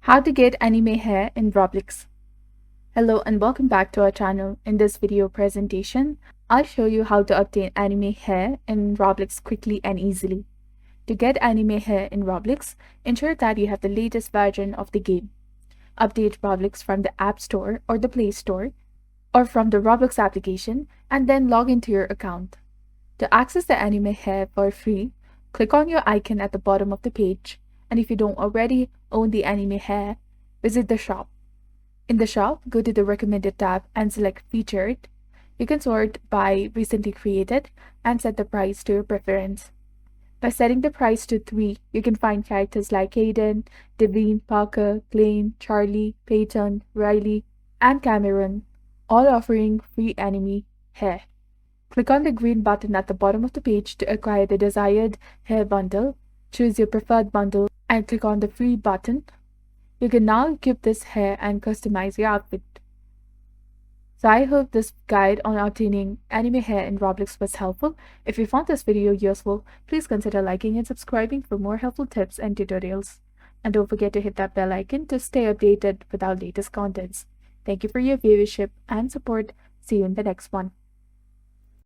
How to get anime hair in Roblox. Hello and welcome back to our channel. In this video presentation, I'll show you how to obtain anime hair in Roblox quickly and easily. To get anime hair in Roblox, ensure that you have the latest version of the game. Update Roblox from the App Store or the Play Store, or from the Roblox application, and then log into your account. To access the anime hair for free, click on your icon at the bottom of the page, and if you don't already own the anime hair, visit the shop. In the shop, go to the recommended tab and select featured. You can sort by recently created and set the price to your preference. By setting the price to 3, you can find characters like Hayden, Devine, Parker, Blaine, Charlie, Peyton, Riley, and Cameron, all offering free anime hair. Click on the green button at the bottom of the page to acquire the desired hair bundle. Choose your preferred bundle and click on the free button. You can now equip this hair and customize your outfit. So I hope this guide on obtaining anime hair in Roblox was helpful. If you found this video useful, please consider liking and subscribing for more helpful tips and tutorials. And don't forget to hit that bell icon to stay updated with our latest contents. Thank you for your viewership and support. See you in the next one.